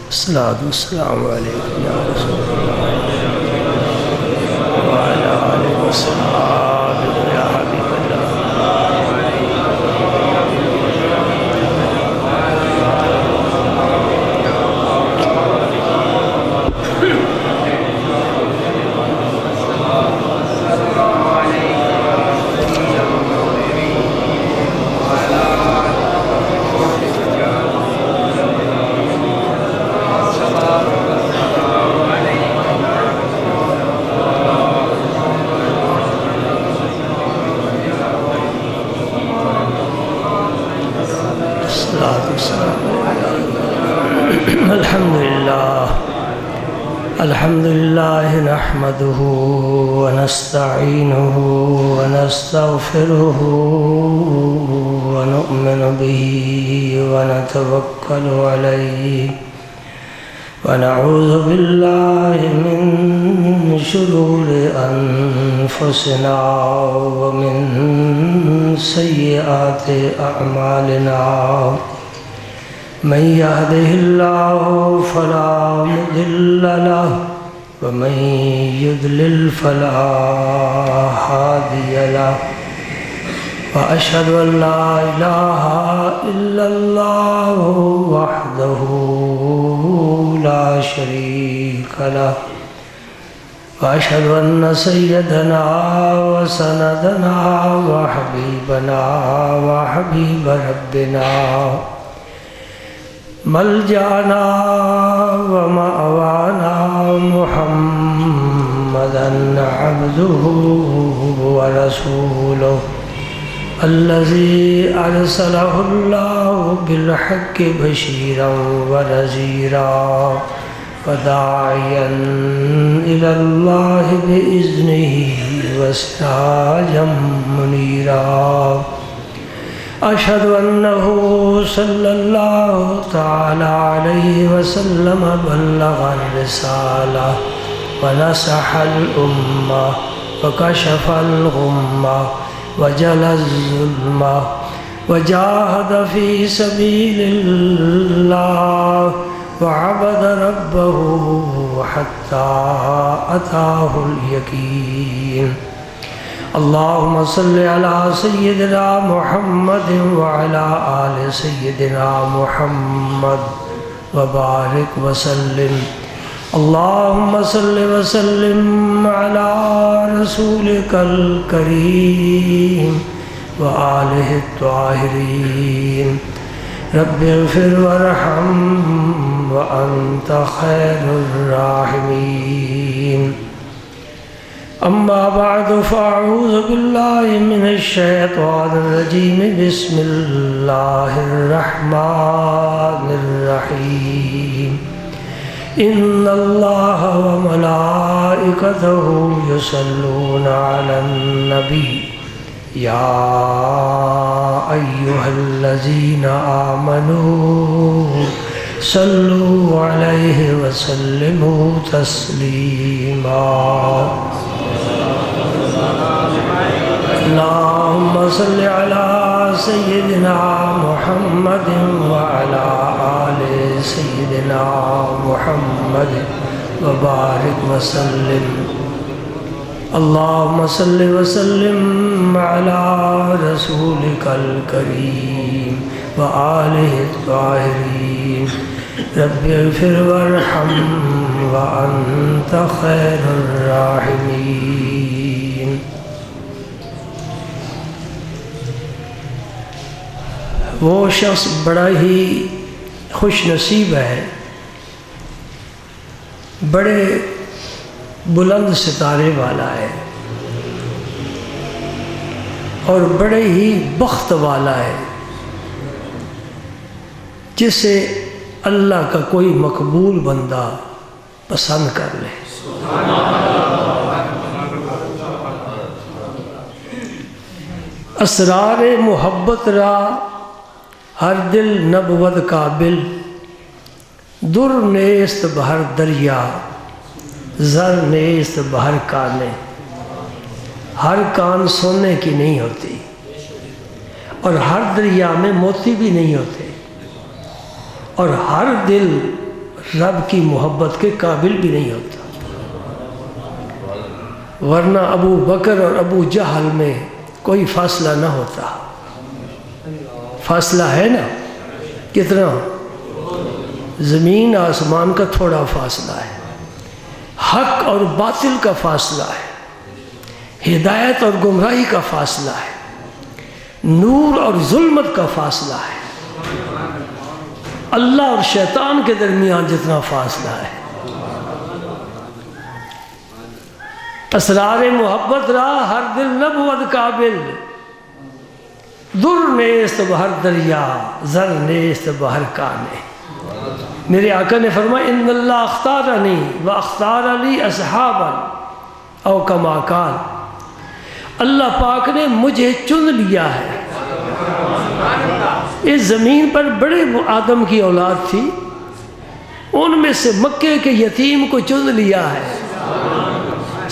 الصلاۃ والسلام علیکم یا رسول اللہ وعلی آلہ وصحبہ یا حبیب اللہ. الحمد لله نحمده ونستعينه ونستغفره ونؤمن به ونتوكل عليه ونعوذ بالله من شرور أنفسنا ومن سيئات أعمالنا. من يهده الله فلا مضل له ومن يضلل فلا هادي له. وأشهد أن لا إله إلا الله وحده لا شريك له. وأشهد أن سيدنا وسندنا وحبيبنا وحبيب ربنا ملجأنا ومأوانا محمدا عبده ورسوله الذي أرسله الله بالحق بشيرا ونذيرا وداعيا إلى الله بإذنه وسراجا منيرا. أشهد أنه صلى الله تعالى عليه وسلم بلغ الرسالة ونصح الأمة وكشف الغمة وجلى الظلمة وجاهد في سبيل الله وعبد ربه حتى أتاه اليقين. اللهم صل على سيدنا محمد وعلى آل سيدنا محمد وبارك وسلم. اللهم صل وسلم على رسولك الكريم وآله الطاهرين. رب اغفر وارحم وأنت خير الراحمين. أما بعد فأعوذ بالله من الشيطان الرجيم. بسم الله الرحمن الرحيم. إن الله وملائكته يصلون على النبي يا أيها الذين آمنوا صلوا عليه وسلموا تسليما. اللهم صل على سيدنا محمد وعلى آل سيدنا محمد وبارك وسلم. اللهم صل وسلم على رسولك الكريم وآله الطاهرين. رب اغفر وارحم وأنت خير الراحمين. وہ شخص بڑا ہی خوش نصیب ہے، بڑے بلند ستارے والا ہے اور بڑے ہی بخت والا ہے جسے اللہ کا کوئی مقبول بندہ پسند کر لے. اسرار محبت را ہر دل نبود قابل. در نیست بہر دریا زر نیست بہر کانے. ہر کان سونے کی نہیں ہوتی اور ہر دریا میں موتی بھی نہیں ہوتے اور ہر دل رب کی محبت کے قابل بھی نہیں ہوتا، ورنہ ابو بکر اور ابو جہل میں کوئی فاصلہ نہ ہوتا۔ فاصلہ ہے نا، کتنا؟ زمین آسمان کا تھوڑا فاصلہ ہے، حق اور باطل کا فاصلہ ہے، ہدایت اور گمراہی کا فاصلہ ہے، نور اور ظلمت کا فاصلہ ہے، اللہ اور شیطان کے درمیان جتنا فاصلہ ہے۔ اسرار محبت را ہر دل نبود قابل، در نیست بہر دریا زر نیست بہر کانے۔ میرے آقا نے فرمایا ان اللہ اختارنی و اختار لی اصحابا او کما قال، اللہ پاک نے مجھے چن لیا ہے۔ اس زمین پر بڑے آدم کی اولاد تھی، ان میں سے مکے کے یتیم کو چن لیا ہے۔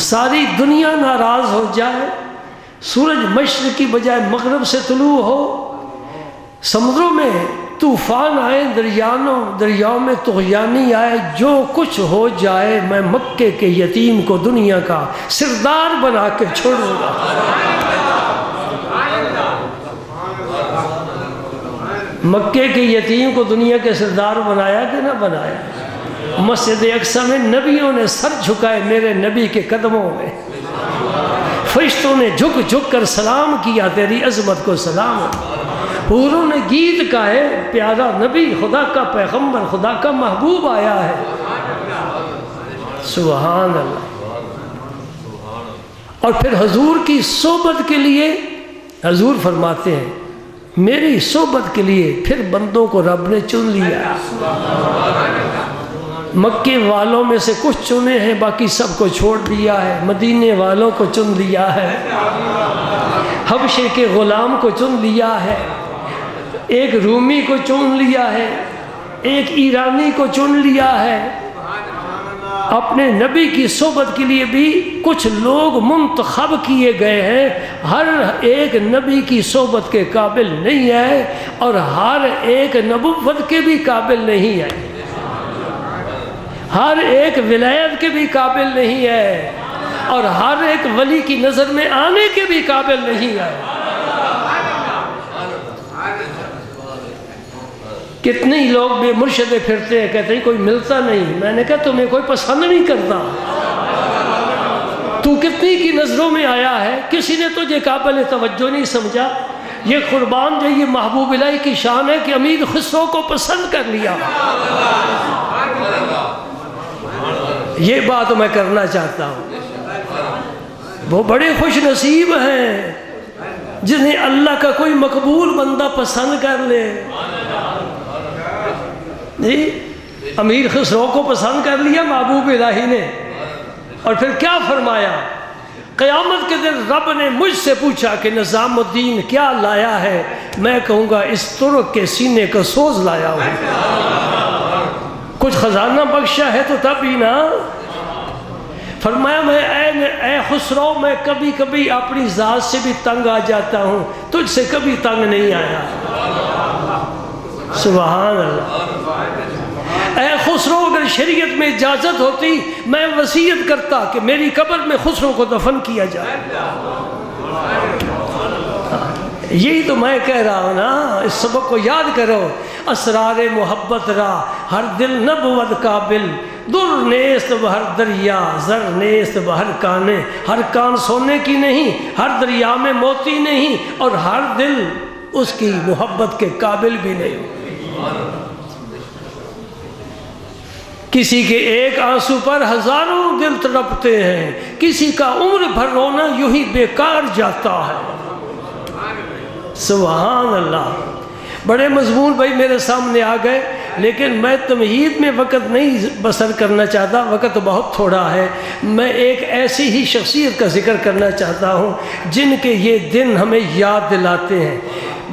ساری دنیا ناراض ہو جائے، سورج مشرق کی بجائے مغرب سے طلوع ہو، سمندروں میں طوفان آئے، دریاؤں میں طغیانی آئے، جو کچھ ہو جائے، میں مکے کے یتیم کو دنیا کا سردار بنا کے چھوڑوں گا۔ مکے کے یتیم کو دنیا کے سردار بنایا کہ نہ بنایا؟ مسجد اقصی میں نبیوں نے سر جھکائے میرے نبی کے قدموں میں، فرشتوں نے جھک جھک کر سلام کیا، تیری عظمت کو سلام۔ حوروں نے گیت گائے، پیارا نبی خدا کا پیغمبر خدا کا محبوب آیا ہے۔ سبحان اللہ۔ اور پھر حضور کی صحبت کے لیے حضور فرماتے ہیں میری صحبت کے لیے پھر بندوں کو رب نے چن لیا۔ مکے والوں میں سے کچھ چنے ہیں، باقی سب کو چھوڑ دیا ہے۔ مدینے والوں کو چن لیا ہے، حبشے کے غلام کو چن لیا ہے، ایک رومی کو چن لیا ہے، ایک ایرانی کو چن لیا ہے۔ اپنے نبی کی صحبت کے لیے بھی کچھ لوگ منتخب کیے گئے ہیں۔ ہر ایک نبی کی صحبت کے قابل نہیں ہے، اور ہر ایک نبوت کے بھی قابل نہیں ہے، ہر ایک ولایت کے بھی قابل نہیں ہے، اور ہر ایک ولی کی نظر میں آنے کے بھی قابل نہیں ہے۔ کتنے ہی لوگ بے مرشدے پھرتے ہیں، کہتے ہیں کوئی ملتا نہیں۔ میں نے کہا تمہیں کوئی پسند نہیں کرتا، تو کتنی کی نظروں میں آیا ہے، کسی نے تجھے قابل توجہ نہیں سمجھا۔ یہ قربان جو یہ محبوب الہی کی شان ہے کہ امیر خسرو کو پسند کر لیا۔ یہ بات میں کرنا چاہتا ہوں، وہ بڑے خوش نصیب ہیں جنہیں اللہ کا کوئی مقبول بندہ پسند کر لے۔ جی امیر خسرو کو پسند کر لیا محبوب الہی نے، اور پھر کیا فرمایا؟ قیامت کے دن رب نے مجھ سے پوچھا کہ نظام الدین کیا لایا ہے؟ میں کہوں گا اس ترک کے سینے کا سوز لایا ہوں۔ کچھ خزانہ بخشا ہے تو تب ہی نا۔ فرمایا میں اے خسرو، میں کبھی کبھی اپنی ذات سے بھی تنگ آ جاتا ہوں، تجھ سے کبھی تنگ نہیں آیا۔ سبحان اللہ۔ اے خسرو، اگر شریعت میں اجازت ہوتی میں وصیت کرتا کہ میری قبر میں خسرو کو دفن کیا جائے۔ یہی تو میں کہہ رہا ہوں نا، اس سبق کو یاد کرو۔ اسرار محبت را ہر دل نبود قابل، در نیست بہر دریا زر نیست بہر کانے۔ ہر کان سونے کی نہیں، ہر دریا میں موتی نہیں، اور ہر دل اس کی محبت کے قابل بھی نہیں۔ کسی کے ایک آنسو پر ہزاروں دل تڑپتے ہیں، کسی کا عمر بھر رونا یوں ہی بیکار جاتا ہے۔ سبحان اللہ۔ بڑے مضمون بھائی میرے سامنے آ گئے، لیکن میں تمہید میں وقت نہیں بسر کرنا چاہتا، وقت بہت تھوڑا ہے۔ میں ایک ایسی ہی شخصیت کا ذکر کرنا چاہتا ہوں جن کے یہ دن ہمیں یاد دلاتے ہیں۔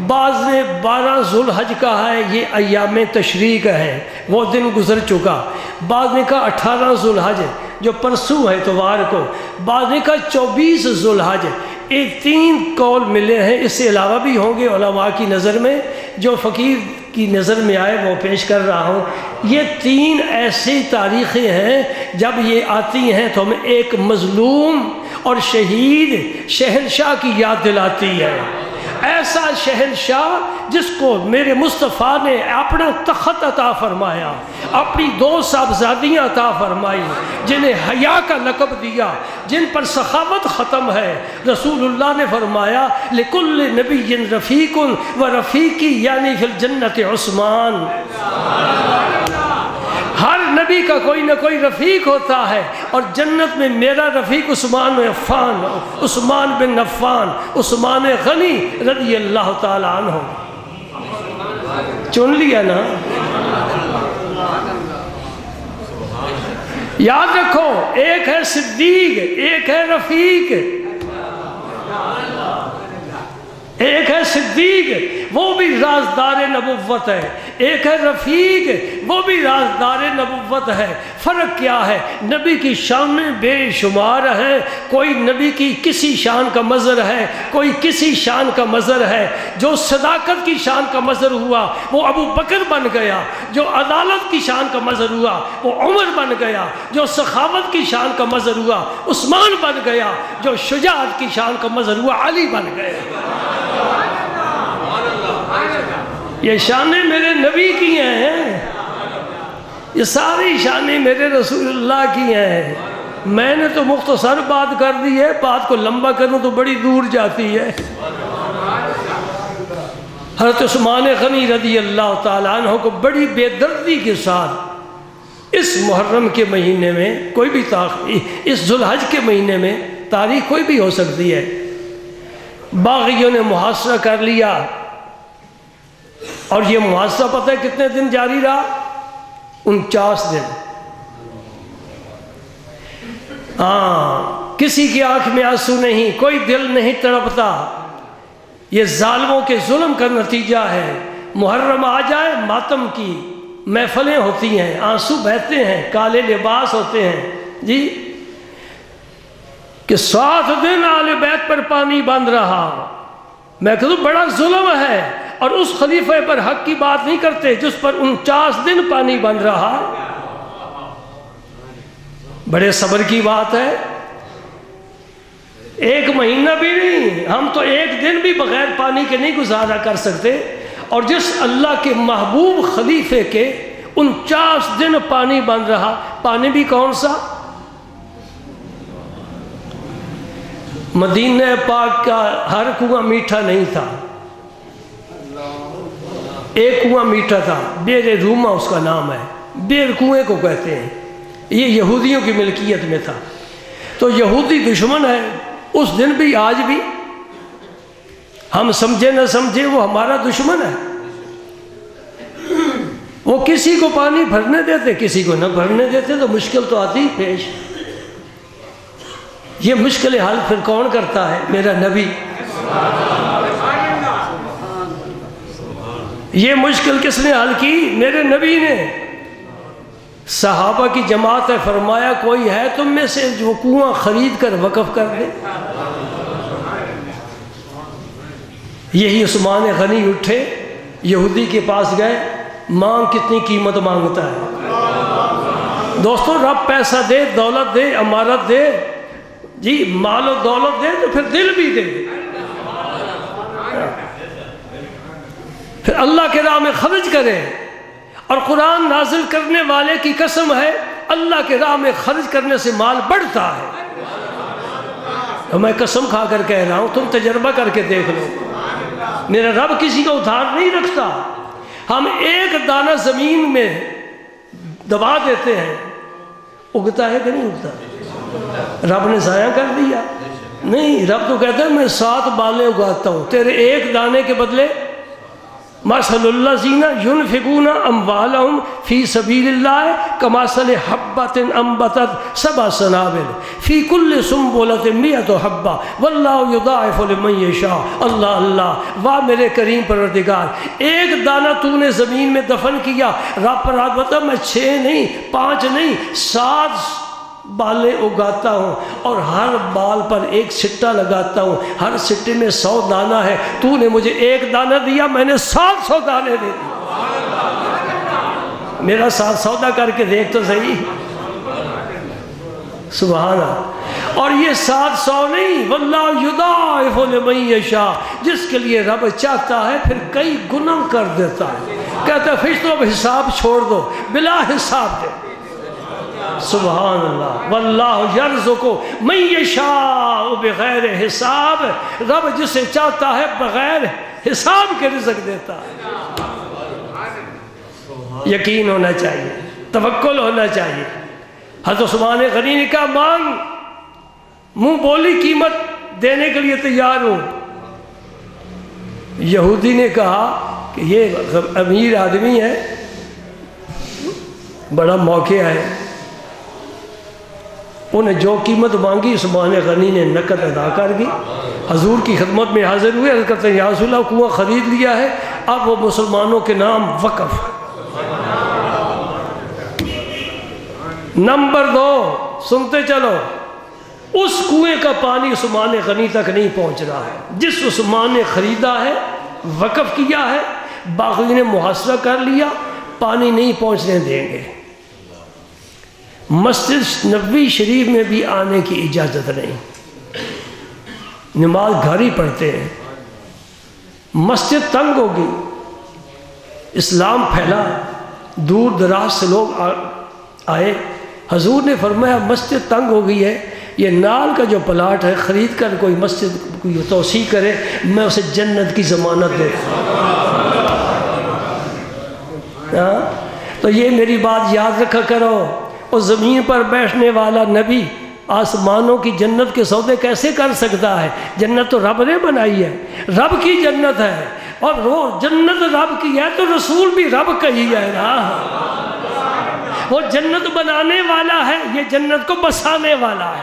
بعض نے 12 ذوالحج کہا ہے، یہ ایام تشریق ہے، وہ دن گزر چکا۔ بعض نے کہا 18 ذوالحج جو پرسوں ہے اتوار کو، بعض نے کہا 24 ذوالحج۔ ایک 3 قول ملے ہیں، اس سے علاوہ بھی ہوں گے علماء کی نظر میں۔ جو فقیر کی نظر میں آئے وہ پیش کر رہا ہوں۔ یہ 3 ایسی تاریخیں ہیں جب یہ آتی ہیں تو ہمیں ایک مظلوم اور شہید شہنشاہ کی یاد دلاتی ہے۔ ایسا شہنشاہ جس کو میرے مصطفیٰ نے اپنا تخت عطا فرمایا، اپنی 2 صاحبزادیاں عطا فرمائی، جنہیں حیا کا لقب دیا، جن پر سخاوت ختم ہے۔ رسول اللہ نے فرمایا لِكُلِّ نَبِيٍّ رَفِيقٌ وَرَفِيقِي یعنی فی الجنت عثمان۔ ہر نبی کا کوئی نہ کوئی رفیق ہوتا ہے، اور جنت میں میرا رفیق عثمان بن عفان، عثمان بن عفان، عثمان غنی رضی اللہ تعالی عنہ۔ چن لیا نا؟ یاد رکھو، ایک ہے صدیق، ایک ہے رفیق، ایک ہے صدیق وہ بھی رازدار نبوت ہے، ایک ہے رفیق وہ بھی رازدار نبوت ہے۔ فرق کیا ہے؟ نبی کی شانیں بے شمار ہیں، کوئی نبی کی کسی شان کا مظہر ہے، کوئی کسی شان کا مظہر ہے۔ جو صداقت کی شان کا مظہر ہوا وہ ابو بکر بن گیا، جو عدالت کی شان کا مظہر ہوا وہ عمر بن گیا، جو سخاوت کی شان کا مظہر ہوا عثمان بن گیا، جو شجاعت کی شان کا مظہر ہوا علی بن گیا۔ یہ شانیں میرے نبی کی ہیں، یہ ساری شانیں میرے رسول اللہ کی ہیں۔ میں نے تو مختصر بات کر دی ہے، بات کو لمبا کروں تو بڑی دور جاتی ہے۔ حضرت عثمان غنی رضی اللہ تعالیٰ عنہ کو بڑی بے دردی کے ساتھ اس محرم کے مہینے میں، کوئی بھی تاریخ، اس ذوالحج کے مہینے میں، تاریخ کوئی بھی ہو سکتی ہے، باغیوں نے محاصرہ کر لیا۔ اور یہ محاصرہ پتہ ہے کتنے دن جاری رہا؟ 49 دن۔ کسی کی آنکھ میں آنسو نہیں، کوئی دل نہیں تڑپتا۔ یہ ظالموں کے ظلم کا نتیجہ ہے۔ محرم آ جائے، ماتم کی محفلیں ہوتی ہیں، آنسو بہتے ہیں، کالے لباس ہوتے ہیں، جی کہ 7 دن آل بیت پر پانی بند رہا۔ میں کہتا ہوں بڑا ظلم ہے، اور اس خلیفہ پر حق کی بات نہیں کرتے جس پر 49 دن پانی بند رہا۔ بڑے صبر کی بات ہے۔ 1 مہینہ بھی نہیں، ہم تو 1 دن بھی بغیر پانی کے نہیں گزارا کر سکتے، اور جس اللہ کے محبوب خلیفے کے 49 دن پانی بند رہا۔ پانی بھی کون سا؟ مدینہ پاک کا ہر کنواں میٹھا نہیں تھا، ایک کنواں میٹھا تھا، بیر روما اس کا نام ہے، بیر کنویں کو کہتے ہیں، یہ یہودیوں کی ملکیت میں تھا۔ تو یہودی دشمن ہے، اس دن بھی آج بھی، ہم سمجھے نہ سمجھے وہ ہمارا دشمن ہے۔ وہ کسی کو پانی بھرنے دیتے، کسی کو نہ بھرنے دیتے، تو مشکل تو آتی پیش۔ یہ مشکل حل پھر کون کرتا ہے؟ میرا نبی۔ یہ مشکل کس نے حل کی؟ میرے نبی نے۔ صحابہ کی جماعت ہے، فرمایا کوئی ہے تم میں سے جو کنواں خرید کر وقف کر دے؟ یہی عثمان غنی اٹھے، یہودی کے پاس گئے، مانگ کتنی قیمت مانگتا ہے؟ دوستو رب پیسہ دے، دولت دے، امارت دے، جی مال و دولت دے تو پھر دل بھی دے، پھر اللہ کے راہ میں خرچ کرے۔ اور قرآن نازل کرنے والے کی قسم ہے، اللہ کے راہ میں خرچ کرنے سے مال بڑھتا ہے۔ تو میں قسم کھا کر کہہ رہا ہوں، تم تجربہ کر کے دیکھ لو، میرا رب کسی کو ادھار نہیں رکھتا۔ ہم 1 دانہ زمین میں دبا دیتے ہیں، اگتا ہے کہ نہیں اگتا؟ رب نے ضائع کر دیا؟ نہیں، رب تو کہتا ہے میں 7 بالیں اگاتا ہوں، تیرے 1 دانے کے بدلے مثل الذین ينفقون اموالهم فی سبیل اللہ کمثل حبۃ انبتت 7 سنابل فی کل سنبلۃ 100 حبہ واللہ یضاعف لمن یشاء۔ اللہ اللہ، واہ میرے کریم پروردگار، 1 دانہ تو نے زمین میں دفن کیا، رب پر ہاتھ بتا، میں 6 نہیں 5 نہیں 7 بالیں اگاتا ہوں، اور ہر بال پر 1 سٹہ لگاتا ہوں، ہر سٹے میں 100 دانہ ہے، تو نے مجھے 1 دانہ دیا، میں نے 700 دانے دے دیے۔ میرا ساتھ سودا کر کے دیکھ تو صحیح. سبحان اللہ. اور یہ 700 نہیں، واللہ یضاعف لمن یشاء، جس کے لیے رب چاہتا ہے پھر کئی گنا کر دیتا ہے. کہتا ہے فرشتوں اب حساب چھوڑ دو، بلا حساب دے. سبحان اللہ. واللہ یرزق من یشاء بغیر حساب، رب جسے چاہتا ہے بغیر حساب کے رزق دیتا ہے. یقین ہونا چاہیے، توکل ہونا چاہیے. حضرت عثمان غنی نے کہا مانگ، منہ بولی قیمت دینے کے لیے تیار ہوں. یہودی نے کہا کہ یہ امیر آدمی ہے، بڑا موقع ہے. انہیں جو قیمت مانگی عثمان غنی نے نقد ادا کر دی. حضور کی خدمت میں حاضر ہوئے، عرض کرتے ہیں یا رسول اللہ کنواں خرید لیا ہے، اب وہ مسلمانوں کے نام وقف. نمبر 2 سنتے چلو، اس کنویں کا پانی عثمان غنی تک نہیں پہنچ رہا ہے. جس عثمان نے خریدا ہے، وقف کیا ہے، باغی نے محاصرہ کر لیا، پانی نہیں پہنچنے دیں گے. مسجد نبوی شریف میں بھی آنے کی اجازت نہیں، نماز گھر ہی پڑھتے ہیں. مسجد تنگ ہوگی، اسلام پھیلا، دور دراز سے لوگ آئے. حضور نے فرمایا مسجد تنگ ہو گئی ہے، یہ نال کا جو پلاٹ ہے خرید کر کوئی مسجد کوئی توسیع کرے، میں اسے جنت کی ضمانت دیتا ہوں. تو یہ میری بات یاد رکھا کرو. اس زمین پر بیٹھنے والا نبی آسمانوں کی جنت کے سودے کیسے کر سکتا ہے؟ جنت تو رب نے بنائی ہے، رب کی جنت ہے، اور وہ جنت رب کی ہے تو رسول بھی رب کا ہی ہے نا. وہ جنت بنانے والا ہے، یہ جنت کو بسانے والا ہے.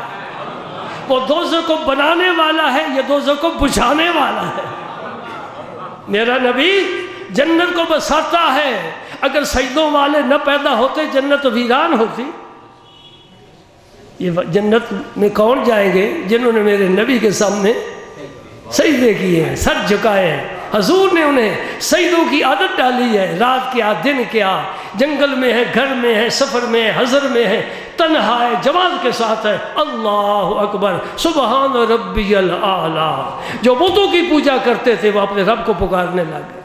وہ دوزخ کو بنانے والا ہے، یہ دوزخ کو بجھانے والا ہے. میرا نبی جنت کو بساتا ہے. اگر سجدوں والے نہ پیدا ہوتے جنت ویران ہوتی. یہ جنت میں کون جائیں گے؟ جنہوں نے میرے نبی کے سامنے سجدے کیے ہیں، سر جھکائے ہیں. حضور نے انہیں سجدوں کی عادت ڈالی ہے. رات کیا دن کیا، جنگل میں ہے، گھر میں ہے، سفر میں ہے، حضر میں ہے، تنہا ہے، جماعت کے ساتھ ہے. اللہ اکبر، سبحان ربی الاعلی. جو بتوں کی پوجا کرتے تھے وہ اپنے رب کو پکارنے لگے.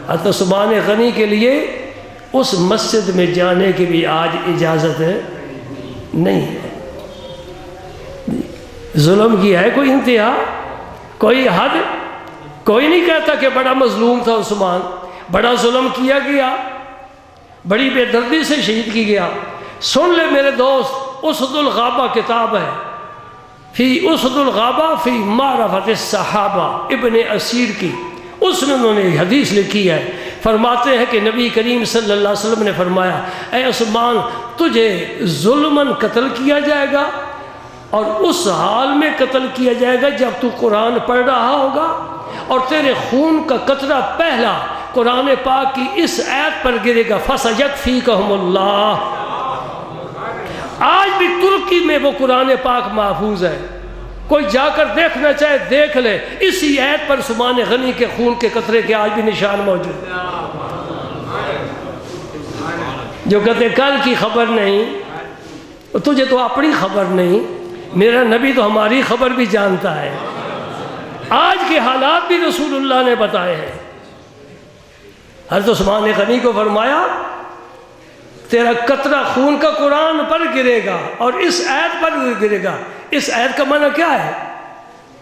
حضرت عثمان غنی کے لیے اس مسجد میں جانے کی بھی آج اجازت نہیں ہے. ظلم کی ہے کوئی انتہا، کوئی حد. کوئی نہیں کہتا کہ بڑا مظلوم تھا عثمان، بڑا ظلم کیا گیا، بڑی بے دردی سے شہید کی گیا. سن لے میرے دوست، اسد الغابہ کتاب ہے، فی اسد الغابہ فی معرفت الصحابہ، ابن اسیر کی. اس نے انہوں نے حدیث لکھی ہے. فرماتے ہیں کہ نبی کریم صلی اللہ علیہ وسلم نے فرمایا اے عثمان، تجھے ظلماً قتل کیا جائے گا، اور اس حال میں قتل کیا جائے گا جب تو قرآن پڑھ رہا ہوگا، اور تیرے خون کا قطرہ پہلا قرآن پاک کی اس آیت پر گرے گا، فَسَيَكْفِيكَهُمُ اللَّهُ. آج بھی ترکی میں وہ قرآن پاک محفوظ ہے. کوئی جا کر دیکھنا چاہے دیکھ لے. اسی آیت پر عثمان غنی کے خون کے قطرے کے آج بھی نشان موجود ہیں. جو کہتے کل کی خبر نہیں، تجھے تو اپنی خبر نہیں، میرا نبی تو ہماری خبر بھی جانتا ہے. آج کے حالات بھی رسول اللہ نے بتائے ہیں. حضرت عثمان غنی کو فرمایا تیرا قطرہ خون کا قرآن پر گرے گا اور اس آیت پر گرے گا. اس آیت کا معنی کیا ہے؟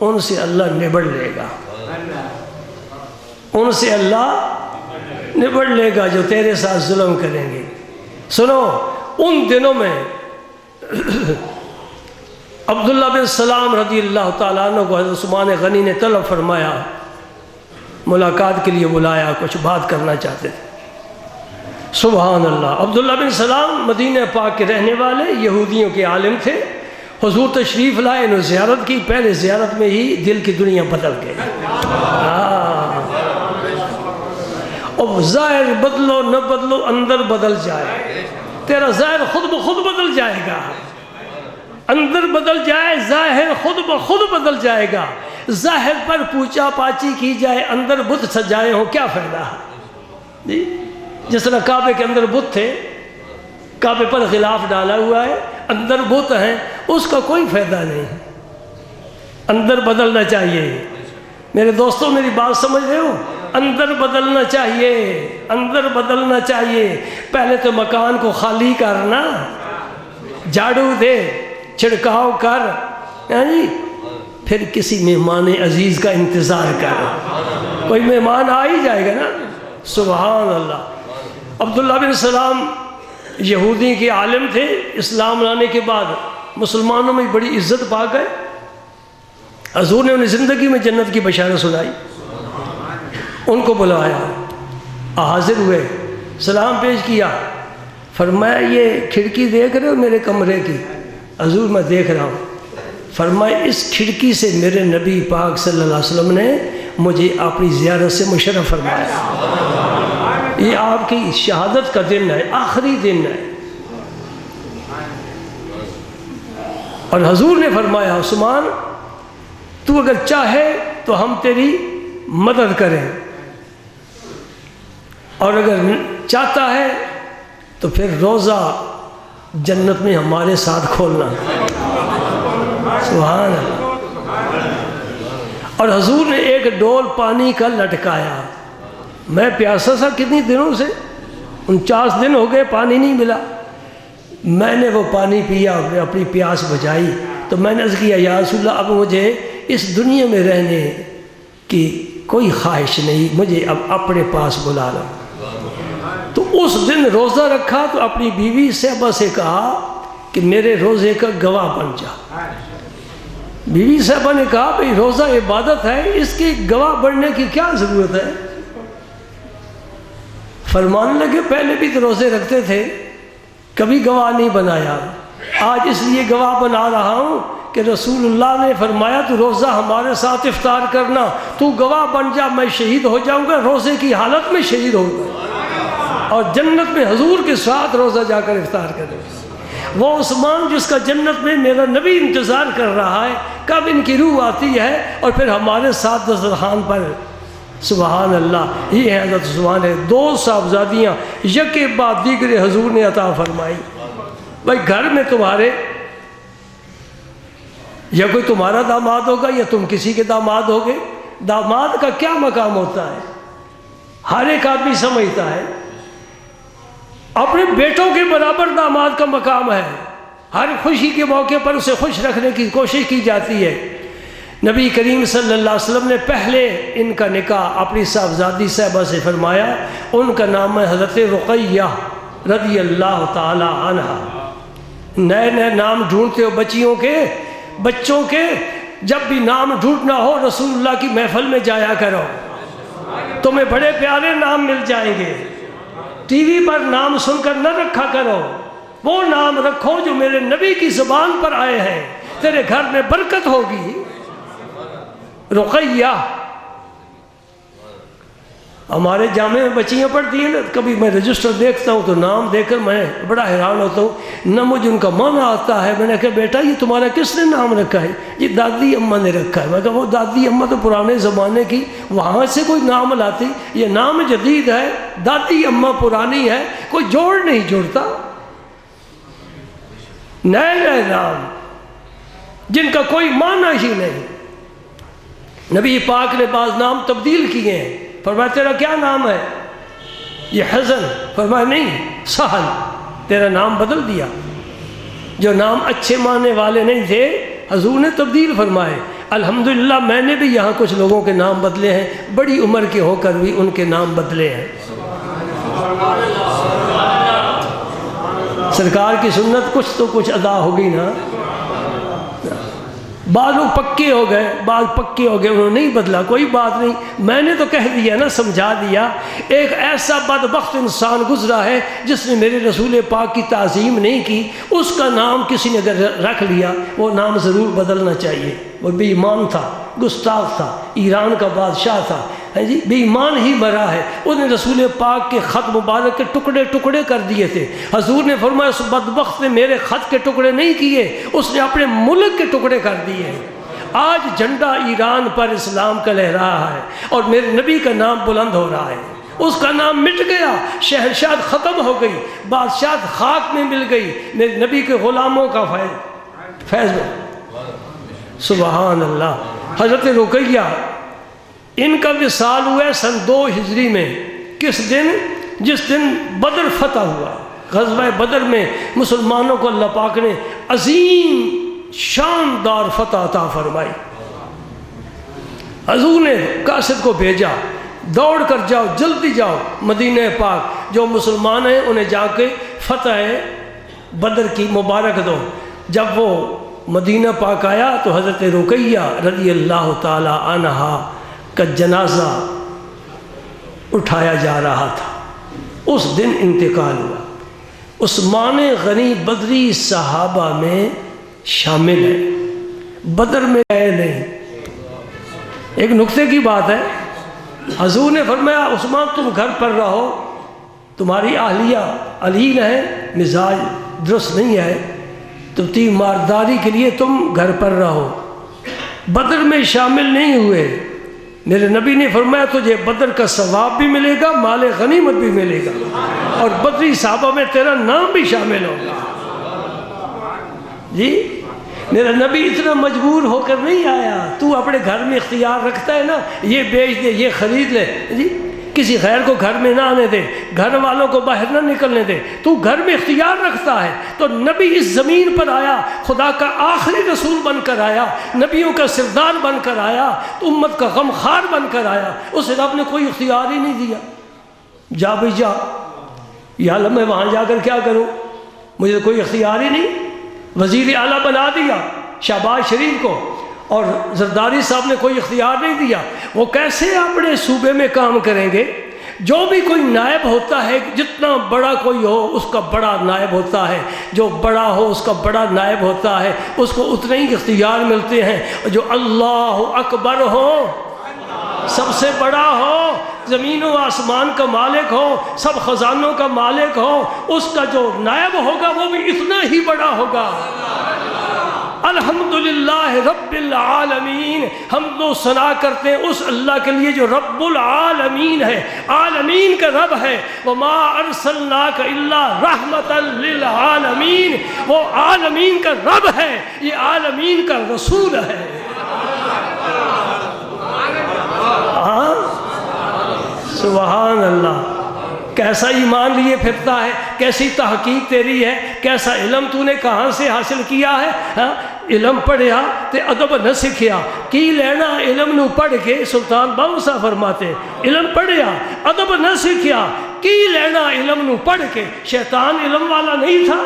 ان سے اللہ نبڑ لے گا، ان سے اللہ نبڑ لے گا جو تیرے ساتھ ظلم کریں گے. سنو، ان دنوں میں عبداللہ بن سلام رضی اللہ تعالیٰ عنہ کو حضرت عثمان غنی نے طلب فرمایا، ملاقات کے لیے بلایا، کچھ بات کرنا چاہتے تھے. سبحان اللہ. عبداللہ بن سلام مدینہ پاک کے رہنے والے یہودیوں کے عالم تھے. حضور تشریف لائے، انہوں نے زیارت کی. پہلے زیارت میں ہی دل کی دنیا بدل گئی. اب ظاہر بدلو نہ بدلو، اندر بدل جائے. تیرا ظاہر خود بخود بدل جائے گا. اندر بدل جائے، ظاہر خود بخود بدل جائے گا. ظاہر پر پوچھا پاچی کی جائے، اندر بت سجائے ہوں، کیا فائدہ ہے؟ جس طرح کعبے کے اندر بت تھے، کعبے پر غلاف ڈالا ہوا ہے، اندر بت ہیں، اس کا کوئی فائدہ نہیں، اندر بدلنا چاہیے۔ میرے دوستوں میری بات سمجھ رہے ہو؟ اندر بدلنا چاہیے، اندر بدلنا چاہیے۔ پہلے تو مکان کو خالی کرنا، جھاڑو دے، چھڑکاؤ کر، جی پھر کسی مہمان عزیز کا انتظار کر، کوئی مہمان آ ہی جائے گا نا۔ سبحان اللہ۔ عبداللہ بن سلام یہودی کے عالم تھے، اسلام لانے کے بعد مسلمانوں میں بڑی عزت پا گئے۔ حضور نے انہیں زندگی میں جنت کی بشارت سنائی، ان کو بلایا، حاضر ہوئے، سلام پیش کیا، فرمایا یہ کھڑکی دیکھ رہے ہو میرے کمرے کی؟ حضور میں دیکھ رہا ہوں۔ فرمایا اس کھڑکی سے میرے نبی پاک صلی اللہ علیہ وسلم نے مجھے اپنی زیارت سے مشرف فرمایا۔ یہ آپ کی شہادت کا دن ہے، آخری دن ہے۔ اور حضور نے فرمایا عثمان تو اگر چاہے تو ہم تیری مدد کریں، اور اگر چاہتا ہے تو پھر روزہ جنت میں ہمارے ساتھ کھولنا۔ سبحان اللہ۔ اور حضور نے ایک ڈول پانی کا لٹکایا، میں پیاسا تھا کتنی دنوں سے، 49 دن ہو گئے پانی نہیں ملا، میں نے وہ پانی پیا، اپنی پیاس بجھائی، تو میں نے عرض کیا یا رسول اللہ اب مجھے اس دنیا میں رہنے کی کوئی خواہش نہیں، مجھے اب اپنے پاس بلا لو۔ تو اس دن روزہ رکھا تو اپنی بیوی صحبہ سے کہا کہ میرے روزے کا گواہ بن جا۔ بیوی صاحبہ نے کہا بھئی روزہ عبادت ہے، اس کی گواہ بننے کی کیا ضرورت ہے؟ فرمانے لگے پہلے بھی تو روزے رکھتے تھے، کبھی گواہ نہیں بنایا، آج اس لیے گواہ بنا رہا ہوں کہ رسول اللہ نے فرمایا تو روزہ ہمارے ساتھ افطار کرنا، تو گواہ بن جا، میں شہید ہو جاؤں گا، روزے کی حالت میں شہید ہوگا اور جنت میں حضور کے ساتھ روزہ جا کر افطار کرے۔ وہ عثمان جس کا جنت میں میرا نبی انتظار کر رہا ہے، کب ان کی روح آتی ہے اور پھر ہمارے ساتھ دسترخوان پر۔ سبحان اللہ، یہ ہے حضرت عثمان ہے۔ 2 صاحبزادیاں یکے بعد دیگرے حضور نے عطا فرمائی۔ بھائی گھر میں تمہارے یا کوئی تمہارا داماد ہوگا یا تم کسی کے داماد ہوگے، داماد کا کیا مقام ہوتا ہے ہر ایک آدمی سمجھتا ہے، اپنے بیٹوں کے برابر داماد کا مقام ہے، ہر خوشی کے موقع پر اسے خوش رکھنے کی کوشش کی جاتی ہے۔ نبی کریم صلی اللہ علیہ وسلم نے پہلے ان کا نکاح اپنی صاحبزادی صاحبہ سے فرمایا، ان کا نام ہے حضرت رقیہ رضی اللہ تعالی عنہ۔ نئے نئے نام ڈھونڈتے ہو بچوں کے، جب بھی نام ڈھونڈنا ہو رسول اللہ کی محفل میں جایا کرو، تمہیں بڑے پیارے نام مل جائیں گے۔ ٹی وی پر نام سن کر نہ رکھا کرو، وہ نام رکھو جو میرے نبی کی زبان پر آئے ہیں، تیرے گھر میں برکت ہوگی۔ رقیہ ہمارے جامع میں بچیاں پڑھتی ہیں نا، کبھی میں رجسٹر دیکھتا ہوں تو نام دیکھ کر میں بڑا حیران ہوتا ہوں، نہ مجھے ان کا معنی آتا ہے۔ میں نے کہا بیٹا یہ تمہارا کس نے نام رکھا ہے؟ یہ دادی اماں نے رکھا ہے۔ میں کہا وہ دادی اماں تو پرانے زمانے کی، وہاں سے کوئی نام لاتی، یہ نام جدید ہے، دادی اماں پرانی ہے، کوئی جوڑ نہیں جوڑتا۔ نئے نئے نام جن کا کوئی معنی ہی نہیں۔ نبی پاک نے بعض نام تبدیل کیے ہیں، فرمایا تیرا کیا نام ہے؟ یہ حزن، فرمایا نہیں سہل، تیرا نام بدل دیا۔ جو نام اچھے معنی والے نہیں تھے حضور نے تبدیل فرمائے۔ الحمدللہ میں نے بھی یہاں کچھ لوگوں کے نام بدلے ہیں، بڑی عمر کے ہو کر بھی ان کے نام بدلے ہیں۔ سرکار کی سنت کچھ ادا ہوگی نا۔ بعض لوگ پکے ہو گئے، انہوں نے نہیں بدلا، کوئی بات نہیں، میں نے تو کہہ دیا نا، سمجھا دیا۔ ایک ایسا بدبخت انسان گزرا ہے جس نے میرے رسول پاک کی تعظیم نہیں کی، اس کا نام کسی نے اگر رکھ لیا وہ نام ضرور بدلنا چاہیے۔ وہ بے ایمان تھا، گستاخ تھا، ایران کا بادشاہ تھا، بے ایمان ہی مرا ہے۔ اس نے رسول پاک کے خط مبارک کے ٹکڑے ٹکڑے کر دیے تھے۔ حضور نے فرمایا اس بدبخت نے میرے خط کے ٹکڑے نہیں کیے، اس نے اپنے ملک کے ٹکڑے کر دیے۔ آج جھنڈا ایران پر اسلام کا لہرا ہے اور میرے نبی کا نام بلند ہو رہا ہے۔ اس کا نام مٹ گیا، شہنشاہت ختم ہو گئی، بادشاہت خاک میں مل گئی، میرے نبی کے غلاموں کا فیض۔ سبحان اللہ۔ حضرت رقیہ ان کا وصال ہوا ہے سن 2 ہجری میں۔ کس دن؟ جس دن بدر فتح ہوا، غزوہ بدر میں مسلمانوں کو اللہ پاک نے عظیم شاندار فتح عطا فرمائی۔ حضور نے قاصد کو بھیجا، دوڑ کر جاؤ، جلدی جاؤ مدینہ پاک، جو مسلمان ہیں انہیں جا کے فتح بدر کی مبارک دو۔ جب وہ مدینہ پاک آیا تو حضرت رقیہ رضی اللہ تعالی عنہا کا جنازہ اٹھایا جا رہا تھا، اس دن انتقال ہوا۔ عثمان غنی بدری صحابہ میں شامل ہے، بدر میں گئے نہیں۔ ایک نقطے کی بات ہے، حضور نے فرمایا عثمان تم گھر پر رہو، تمہاری اہلیہ علیل ہے، مزاج درست نہیں ہے، تو تیمارداری کے لیے تم گھر پر رہو۔ بدر میں شامل نہیں ہوئے، میرے نبی نے فرمایا تجھے بدر کا ثواب بھی ملے گا، مال غنیمت بھی ملے گا، اور بدری صحابہ میں تیرا نام بھی شامل ہوگا۔ جی میرا نبی اتنا مجبور ہو کر نہیں آیا، تو اپنے گھر میں اختیار رکھتا ہے نا، یہ بیچ دے، یہ خرید لے، جی کسی غیر کو گھر میں نہ آنے دے، گھر والوں کو باہر نہ نکلنے دے، تو گھر میں اختیار رکھتا ہے۔ تو نبی اس زمین پر آیا، خدا کا آخری رسول بن کر آیا، نبیوں کا سردار بن کر آیا، تو امت کا غمخوار بن کر آیا، اسے رب نے کوئی اختیار ہی نہیں دیا۔ جا بھائی جا، یا اللہ میں وہاں جا کر کیا کروں، مجھے کوئی اختیار ہی نہیں۔ وزیر اعلیٰ بنا دیا شہباز شریف کو، اور زرداری صاحب نے کوئی اختیار نہیں دیا۔ وہ کیسے اپنے صوبے میں کام کریں گے؟ جو بھی کوئی نائب ہوتا ہے، جتنا بڑا کوئی ہو اس کا بڑا نائب ہوتا ہے، جو بڑا ہو اس کا بڑا نائب ہوتا ہے، اس کو اتنے ہی اختیار ملتے ہیں۔ جو اللہ اکبر ہو، سب سے بڑا ہو، زمین و آسمان کا مالک ہو، سب خزانوں کا مالک ہو، اس کا جو نائب ہوگا وہ بھی اتنا ہی بڑا ہوگا۔ الحمدللہ رب العالمین، حمد و ثنا کرتے ہیں اس اللہ کے لیے جو رب العالمین ہے، عالمین کا رب ہے۔ وما ارسلناک الا رحمتا للعالمین، وہ عالمین کا رب ہے، یہ عالمین کا رسول ہے۔ سبحان اللہ، کیسا ایمان لیے پھرتا ہے، کیسی تحقیق تیری ہے، کیسا علم تو نے کہاں سے حاصل کیا ہے۔ علم پڑھیا تے ادب نہ سکھیا، کی لینا علم نو پڑھ کے، سلطان باہوسا فرماتے علم پڑھیا ادب نہ سکھیا، کی لینا علم نو پڑھ کے۔ شیطان علم والا نہیں تھا،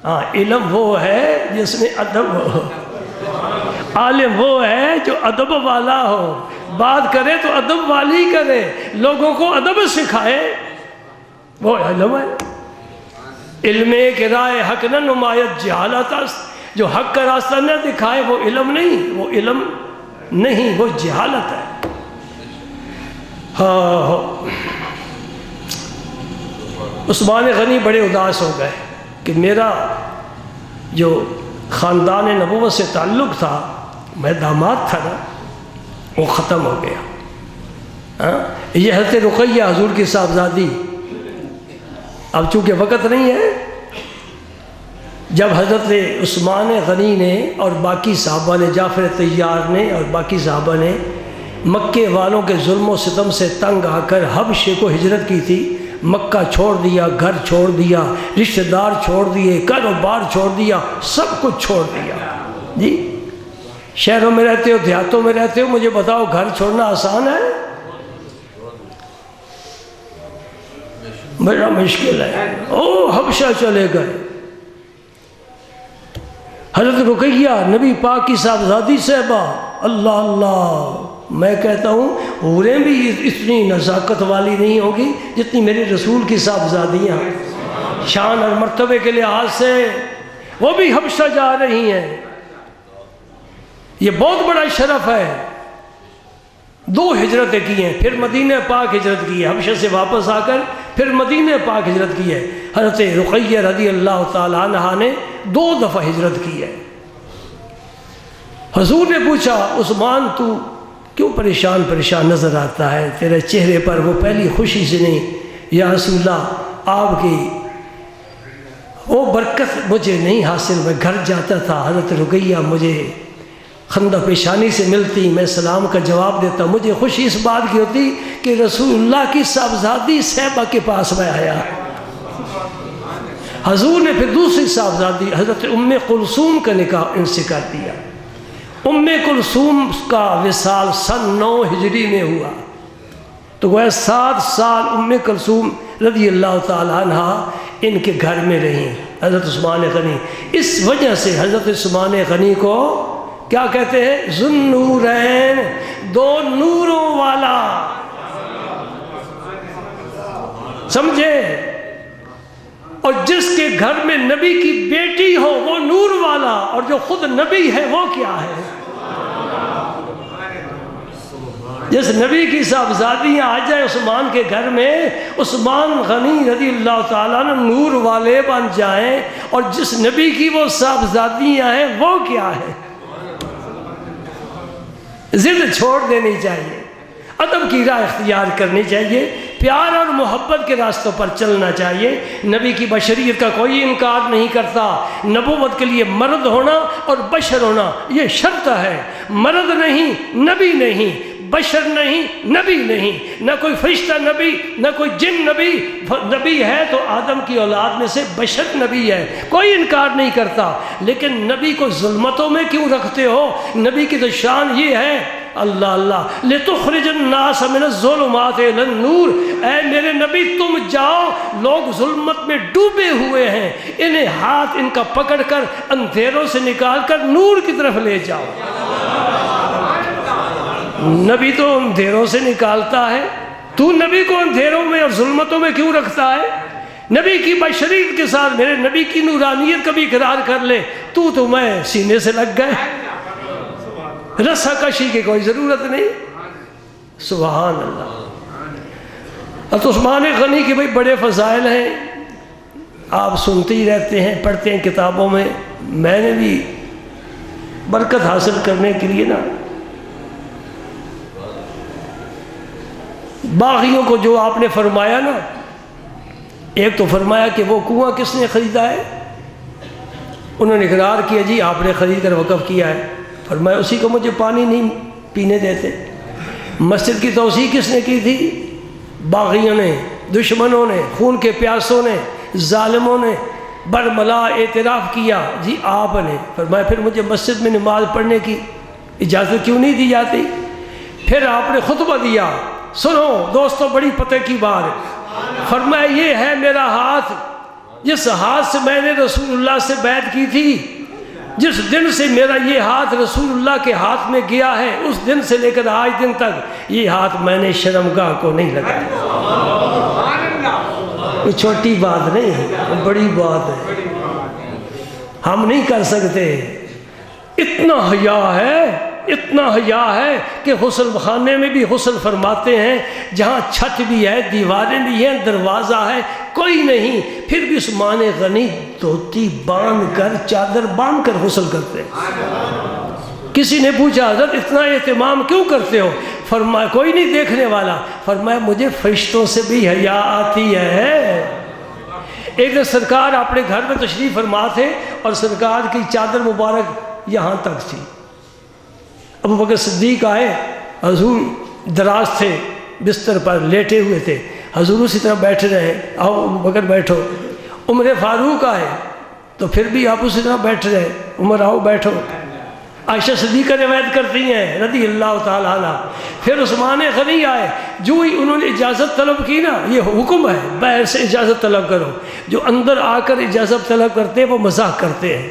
ہاں علم وہ ہے جس میں ادب ہو، عالم وہ ہے جو ادب والا ہو، بات کرے تو ادب والی کرے، لوگوں کو ادب سکھائے، وہ علم ہے۔ علم کے رائے حق نہ نمایت جہالت است، جو حق کا راستہ نہ دکھائے وہ علم نہیں، وہ علم نہیں، وہ جہالت ہے۔ ہاں عثمان غنی بڑے اداس ہو گئے کہ میرا جو خاندان نبوت سے تعلق تھا، میں داماد تھا نا، وہ ختم ہو گیا۔ یہ حضرت رقیہ حضور کی صاحبزادی، اب چونکہ وقت نہیں ہے، جب حضرت عثمان غنی نے اور باقی صحابہ نے، جعفر طیار نے اور باقی صحابہ نے مکے والوں کے ظلم و ستم سے تنگ آ کر حبشے کو ہجرت کی تھی، مکہ چھوڑ دیا، گھر چھوڑ دیا، رشتہ دار چھوڑ دیے، کاروبار چھوڑ دیا، سب کچھ چھوڑ دیا۔ جی شہروں میں رہتے ہو، دیہاتوں میں رہتے ہو، مجھے بتاؤ گھر چھوڑنا آسان ہے؟ بڑا مشکل ہے۔ او حبشہ چلے گئے، حضرت رقیہ نبی پاک کی صاحبزادی صاحبہ، اللہ اللہ، میں کہتا ہوں حوریں بھی اتنی نزاکت والی نہیں ہوگی جتنی میرے رسول کی صاحبزادیاں، شان اور مرتبے کے لحاظ سے وہ بھی حبشہ جا رہی ہیں۔ یہ بہت بڑا شرف ہے۔ 2 ہجرتیں کی ہیں، پھر مدینہ پاک ہجرت کی ہے، حبشہ سے واپس آ کر پھر مدینہ پاک ہجرت کی ہے۔ حضرت رقیہ رضی اللہ تعالیٰ عنہ نے 2 دفعہ ہجرت کی ہے۔ حضور نے پوچھا عثمان تو کیوں پریشان پریشان نظر آتا ہے؟ تیرے چہرے پر وہ پہلی خوشی سے نہیں۔ یا رسول اللہ آپ کی وہ برکت مجھے نہیں حاصل، میں گھر جاتا تھا، حضرت رقیہ مجھے خندہ پیشانی سے ملتی، میں سلام کا جواب دیتا، مجھے خوشی اس بات کی ہوتی کہ رسول اللہ کی صاحبزادی صحبہ کے پاس میں آیا۔ حضور نے پھر دوسری صاحبزادی حضرت ام کلثوم کا نکاح ان سے کر دیا۔ ام کلثوم کا وصال سن 9 ہجری میں ہوا، تو وہ 7 سال ام کلثوم رضی اللہ تعالیٰ عنہ ان کے گھر میں رہیں، حضرت عثمان غنی۔ اس وجہ سے حضرت عثمان غنی کو کیا کہتے ہیں؟ ذوالنورین، 2 نوروں والا، سمجھے؟ اور جس کے گھر میں نبی کی بیٹی ہو وہ نور والا، اور جو خود نبی ہے وہ کیا ہے؟ جس نبی کی صاحبزادیاں آ جائے عثمان کے گھر میں، عثمان غنی رضی اللہ تعالیٰ عنہ نور والے بن جائیں، اور جس نبی کی وہ صاحبزادیاں ہیں وہ کیا ہے؟ ضد چھوڑ دینی چاہیے، ادب کی راہ اختیار کرنی چاہیے، پیار اور محبت کے راستوں پر چلنا چاہیے۔ نبی کی بشریت کا کوئی انکار نہیں کرتا، نبوت کے لیے مرد ہونا اور بشر ہونا یہ شرط ہے۔ مرد نہیں، نبی نہیں، بشر نہیں، نبی نہیں، نہ کوئی فرشتہ نبی، نہ کوئی جن نبی۔ نبی ہے تو آدم کی اولاد میں سے بشر نبی ہے، کوئی انکار نہیں کرتا، لیکن نبی کو ظلمتوں میں کیوں رکھتے ہو؟ نبی کی تو شان یہ ہے، اللہ اللہ لِتُخْرِجَ النَّاسَ مِنَ الظُّلُمَاتِ إِلَى النُّورِ، اے میرے نبی تم جاؤ، لوگ ظلمت میں ڈوبے ہوئے ہیں، انہیں ہاتھ ان کا پکڑ کر اندھیروں سے نکال کر نور کی طرف لے جاؤ۔ نبی تو اندھیروں سے نکالتا ہے، تو نبی کو اندھیروں میں اور ظلمتوں میں کیوں رکھتا ہے؟ نبی کی بشریت کے ساتھ میرے نبی کی نورانیت کا بھی اقرار کر لے، تو میں سینے سے لگ گئے، رسہ کشی کی کوئی ضرورت نہیں۔ سبحان اللہ۔ تو عثمان غنی کے بھائی بڑے فضائل ہیں، آپ سنتے ہی رہتے ہیں، پڑھتے ہیں کتابوں میں۔ میں نے بھی برکت حاصل کرنے کے لیے نا باغیوں کو جو آپ نے فرمایا نا، ایک تو فرمایا کہ وہ کنواں کس نے خریدا ہے؟ انہوں نے اقرار کیا جی آپ نے خرید کر وقف کیا ہے۔ فرمایا اسی کو مجھے پانی نہیں پینے دیتے۔ مسجد کی توسیع کس نے کی تھی؟ باغیوں نے، دشمنوں نے، خون کے پیاسوں نے، ظالموں نے برملا اعتراف کیا جی آپ نے۔ فرمایا پھر مجھے مسجد میں نماز پڑھنے کی اجازت کیوں نہیں دی جاتی؟ پھر آپ نے خطبہ دیا، سنو دوستو بڑی پتہ کی بات، فرمایا یہ ہے میرا ہاتھ، جس ہاتھ سے میں نے رسول اللہ سے بیعت کی تھی، جس دن سے میرا یہ ہاتھ رسول اللہ کے ہاتھ میں گیا ہے، اس دن سے لے کر آج دن تک یہ ہاتھ میں نے شرمگاہ کو نہیں لگایا۔ کوئی چھوٹی بات نہیں ہے، بڑی بات ہے، ہم نہیں کر سکتے۔ اتنا حیا ہے، اتنا حیا ہے کہ غسل خانے میں بھی غسل فرماتے ہیں، جہاں چھت بھی ہے، دیواریں بھی ہیں، دروازہ ہے، کوئی نہیں، پھر بھی عثمان غنی دھوتی باندھ کر، چادر باندھ کر غسل کرتے ہیں۔ کسی نے پوچھا حضرت اتنا اہتمام کیوں کرتے ہو؟ فرمایا کوئی نہیں دیکھنے والا۔ فرمایا مجھے فرشتوں سے بھی حیا آتی ہے۔ ایک دن سرکار اپنے گھر میں تشریف فرما تھے اور سرکار کی چادر مبارک یہاں تک تھی۔ ابو بکر صدیق آئے، حضور دراز تھے، بستر پر لیٹے ہوئے تھے، حضور اسی طرح بیٹھے رہے، آؤ ابو بکر بیٹھو۔ عمر فاروق آئے تو پھر بھی آپ اسی طرح بیٹھ رہے، عمر آؤ بیٹھو۔ عائشہ صدیقہ روایت کرتی ہیں رضی اللہ تعالیٰ عنہ۔ پھر عثمان غنی آئے، جو ہی انہوں نے اجازت طلب کی نا، یہ حکم ہے باہر سے اجازت طلب کرو، جو اندر آ کر اجازت طلب کرتے ہیں وہ مذاق کرتے ہیں۔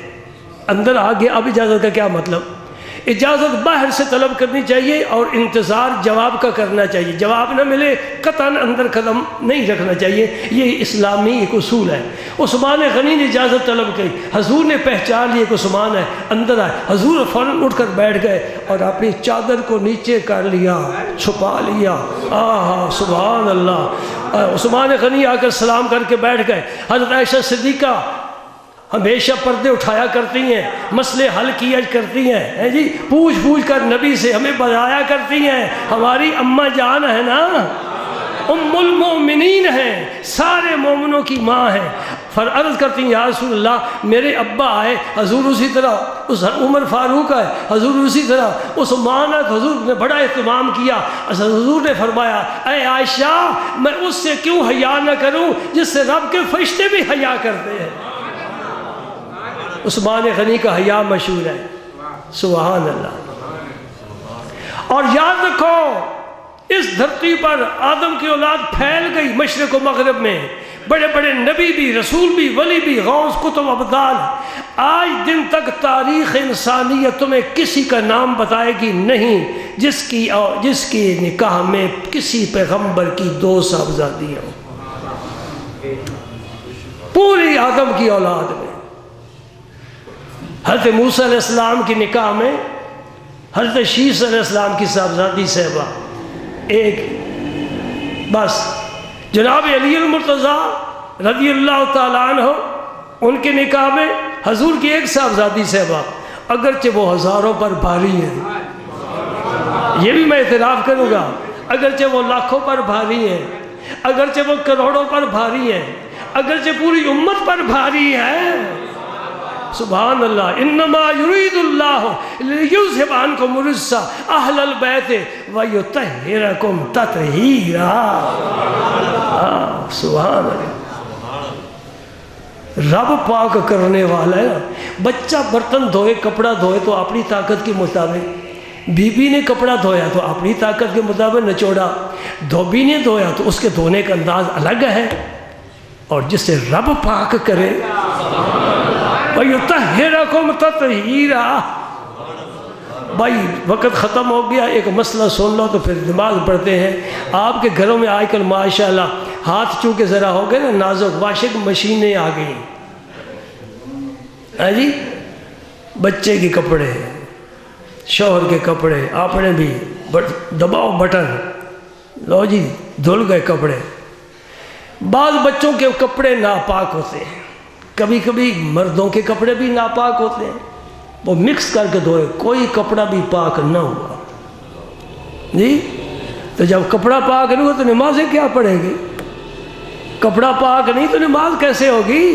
اندر آگے اب اجازت کا کیا مطلب؟ اجازت باہر سے طلب کرنی چاہیے اور انتظار جواب کا کرنا چاہیے، جواب نہ ملے قطعاً اندر قدم نہیں رکھنا چاہیے، یہ اسلامی ایک اصول ہے۔ عثمان غنی نے اجازت طلب کی، حضور نے پہچان لیا کہ عثمان ہے، اندر آئے، حضور فوراً اٹھ کر بیٹھ گئے اور اپنی چادر کو نیچے کر لیا، چھپا لیا۔ آہا سبحان اللہ۔ عثمان غنی آ کر سلام کر کے بیٹھ گئے۔ حضرت عائشہ صدیقہ ہمیشہ پردے اٹھایا کرتی ہیں، مسئلے حل کیا کرتی ہیں جی، پوچھ پوچھ کر نبی سے ہمیں بتایا کرتی ہیں. ہماری اماں جان ہے نا، ام المومنین ہیں، سارے مومنوں کی ماں ہیں. عرض کرتی ہیں یا رسول اللہ میرے ابا آئے، حضور اسی طرح اس عمر فاروق آئے، حضور اسی طرح عثمان آئے، حضور نے بڑا اہتمام کیا. حضور نے فرمایا اے عائشہ میں اس سے کیوں حیا نہ کروں جس سے رب کے فرشتے بھی حیا کرتے ہیں. عثمان غنی کا حیا مشہور ہے. سبحان اللہ. اور یاد رکھو اس دھرتی پر آدم کی اولاد پھیل گئی مشرق و مغرب میں، بڑے بڑے نبی بھی، رسول بھی، ولی بھی، غوث، کتب، ابدال. آج دن تک تاریخ انسانیت تمہیں کسی کا نام بتائے گی نہیں جس کی نکاح میں کسی پیغمبر کی 2 صاحبزادیاں ہوں. پوری آدم کی اولاد میں حضرت موسیٰ علیہ السلام کی نکاح میں حضرت شیس علیہ السلام کی صاحبزادی صاحبہ ایک بس. جناب علی المرتضیٰ رضی اللہ تعالیٰ عنہ ان کے نکاح میں حضور کی ایک صاحبزادی صاحبہ، اگرچہ وہ ہزاروں پر بھاری ہیں، یہ بھی میں اعتراف کروں گا، اگرچہ وہ لاکھوں پر بھاری ہیں، اگرچہ وہ کروڑوں پر بھاری ہیں، اگرچہ پوری امت پر بھاری ہے. سبحان اللہ. انما یرید اللہ لیذھب عنکم الرجس اہل البیت ویطہرکم تطہیرا. سبحان اللہ. رب پاک کرنے والا ہے. بچہ برتن دھوئے، کپڑا دھوئے تو اپنی طاقت کے مطابق، بی بی نے کپڑا دھویا تو اپنی طاقت کے مطابق نچوڑا، دھوبی نے دھویا تو اس کے دھونے کا انداز الگ ہے. اور جس سے رب پاک کرے وَيُطَهِّرَكُمْ تَطْهِيرًا. بھائی وقت ختم ہو گیا، ایک مسئلہ سن لو تو پھر نماز پڑھتے ہیں. آپ کے گھروں میں آج کل ماشاءاللہ ہاتھ چونکہ ذرا ہو گئے نا نازک، واشنگ مشینیں آ گئی ہاں جی، بچے کے کپڑے، شوہر کے کپڑے، اپنے بھی دباؤ بٹن، لو جی دھل گئے کپڑے. بعض بچوں کے کپڑے ناپاک ہوتے ہیں، کبھی کبھی مردوں کے کپڑے بھی ناپاک ہوتے ہیں، وہ مکس کر کے دھوئے، کوئی کپڑا بھی پاک نہ ہوا جی. تو جب کپڑا پاک نہیں ہوا تو نمازیں کیا پڑھیں گی؟ کپڑا پاک نہیں تو نماز کیسے ہوگی؟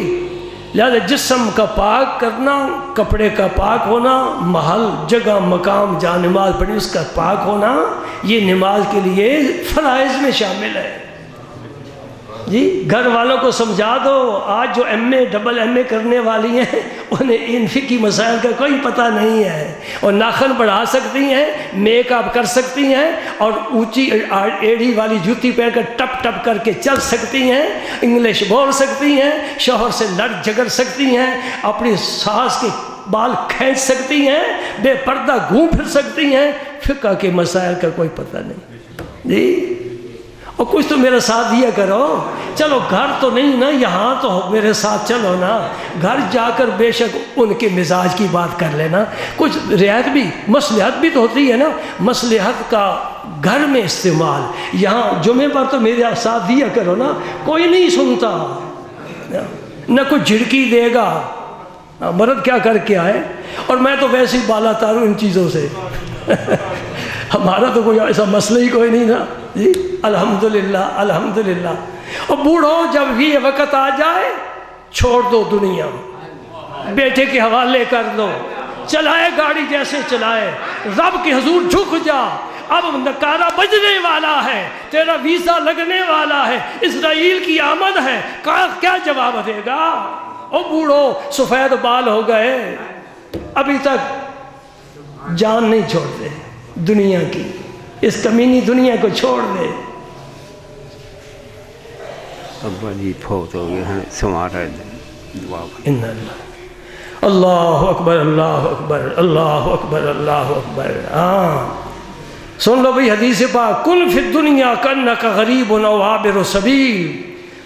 لہذا جسم کا پاک کرنا، کپڑے کا پاک ہونا، محل جگہ مقام جہاں نماز پڑھی اس کا پاک ہونا، یہ نماز کے لیے فرائض میں شامل ہے جی. گھر والوں کو سمجھا دو، آج جو ایم اے ڈبل ایم اے کرنے والی ہیں انہیں ان فقہی مسائل کا کوئی پتہ نہیں ہے، اور ناخن بڑھا سکتی ہیں، میک اپ کر سکتی ہیں، اور اونچی ایڑی والی جوتی پہن کر ٹپ ٹپ کر کے چل سکتی ہیں، انگلش بول سکتی ہیں، شوہر سے لڑ جھگڑ سکتی ہیں، اپنی ساس کے بال کھینچ سکتی ہیں، بے پردہ گھوم پھر سکتی ہیں. فقہ کے مسائل کا کوئی پتہ نہیں جی. اور کچھ تو میرا ساتھ دیا کرو. چلو گھر تو نہیں نا، یہاں تو میرے ساتھ چلو نا. گھر جا کر بے شک ان کے مزاج کی بات کر لینا، کچھ رعایت بھی، مصلحت بھی تو ہوتی ہے نا، مصلحت کا گھر میں استعمال. یہاں جمعے پر تو میرے ساتھ دیا کرو نا، کوئی نہیں سنتا، نہ کوئی جھڑکی دے گا، مرد کیا کر کے آئے. اور میں تو ویسے ہی بالا تار ہوں ان چیزوں سے ہمارا تو کوئی ایسا مسئلہ ہی کوئی نہیں نا جی. الحمدللہ الحمدللہ. اور بوڑھو جب بھی یہ وقت آ جائے چھوڑ دو دنیا، بیٹے کے حوالے کر دو، چلائے گاڑی جیسے چلائے، رب کے حضور جھک جا. اب نکارا بجنے والا ہے، تیرا ویزا لگنے والا ہے، اسرائیل کی آمد ہے، کیا جواب دے گا؟ او بوڑھو سفید بال ہو گئے، ابھی تک جان نہیں چھوڑتے دنیا کی، اس کمینی دنیا کو چھوڑ دے. ابا جی فوت ہو گئے ہیں، سمارا دعا اللہ اکبر اللہ اکبر اللہ اکبر اللہ اکبر. ہاں سن لو بھئی حدیث پاک، کن فی الدنیا کانک غریب او عابر سبیل.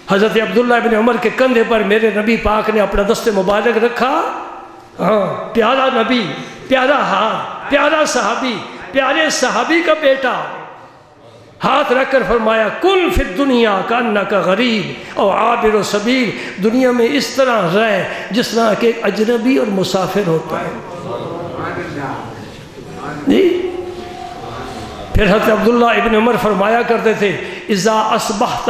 حضرت عبداللہ بن عمر کے کندھے پر میرے نبی پاک نے اپنا دست مبارک رکھا. ہاں پیارا نبی، پیارا ہاتھ، پیارا صحابی، پیارے صحابی کا بیٹا ہاتھ رکھ کر فرمایا کل فی الدنیا کانک غریب او عابر و سبیل، دنیا میں اس طرح رہ جس طرح کہ ایک اجنبی اور مسافر ہوتا ہے. جی پھر حضرت عبداللہ ابن عمر فرمایا کرتے تھے اذا اصبحت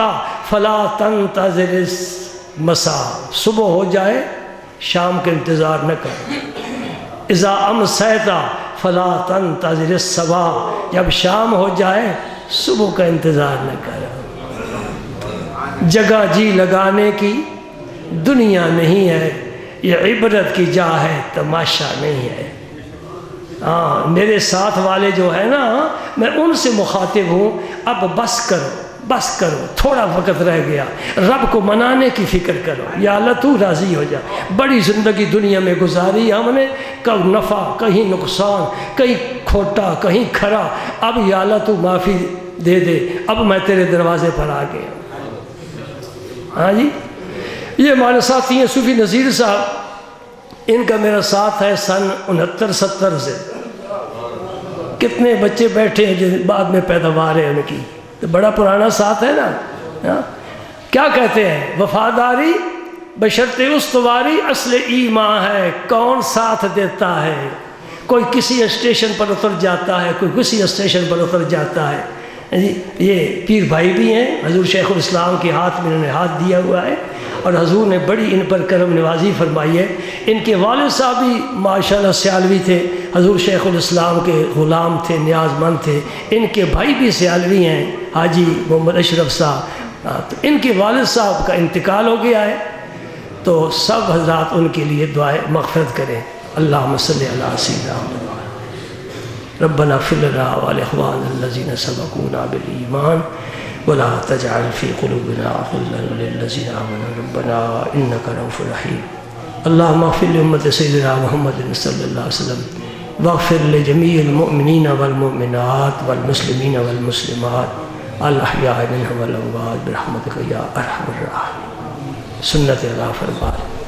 فلا تنتظر المساء، صبح ہو جائے شام کا انتظار نہ کر. اذا امسیت فلا تنتظر الصباح، جب شام ہو جائے صبح کا انتظار نہ کر. جگہ جی لگانے کی دنیا نہیں ہے، یہ عبرت کی جا ہے، تماشا نہیں ہے. ہاں میرے ساتھ والے جو ہے نا، میں ان سے مخاطب ہوں، اب بس کرو، تھوڑا وقت رہ گیا، رب کو منانے کی فکر کرو. یا اللہ تو راضی ہو جا. بڑی زندگی دنیا میں گزاری ہم نے، کب نفع کہیں نقصان، کہیں کھوٹا کہیں کھرا. اب یا اللہ تو معافی دے دے، اب میں تیرے دروازے پر آ گیا. ہاں جی یہ ہمارے ساتھی ہیں صوفی نذیر صاحب، ان کا میرا ساتھ ہے سن 69-70 سے. کتنے بچے بیٹھے ہیں جن بعد میں پیداوار ہے ان کی، تو بڑا پرانا ساتھ ہے نا. کیا کہتے ہیں؟ وفاداری بشرط استواری اصل ایمان ہے. کون ساتھ دیتا ہے؟ کوئی کسی اسٹیشن پر اتر جاتا ہے، کوئی کسی اسٹیشن پر اتر جاتا ہے. جی یہ پیر بھائی بھی ہیں، حضور شیخ الاسلام کے ہاتھ میں انہوں نے ہاتھ دیا ہوا ہے، اور حضور نے بڑی ان پر کرم نوازی فرمائی ہے. ان کے والد صاحب بھی ماشاءاللہ سیالوی تھے، حضور شیخ الاسلام کے غلام تھے، نیاز مند تھے. ان کے بھائی بھی سیالوی ہیں، حاجی محمد اشرف صاحب. تو ان کے والد صاحب کا انتقال ہو گیا ہے، تو سب حضرات ان کے لیے دعائے مغفرت کریں. اللہم صلی علی سیدنا محمد ربنا اغفر لنا ولاخواننا الذين سبقونا بالایمان ولا تجعل في قلوبنا غلا للذين آمنوا ربنا انك رؤوف رحيم. اللهم اغفر لأمة سيدنا محمد صلى الله عليه وسلم واغفر لجميع المؤمنين والمؤمنات والمسلمين والمسلمات الأحياء منهم والأموات برحمتك يا أرحم الراحمين. سنت اللہ فرمان.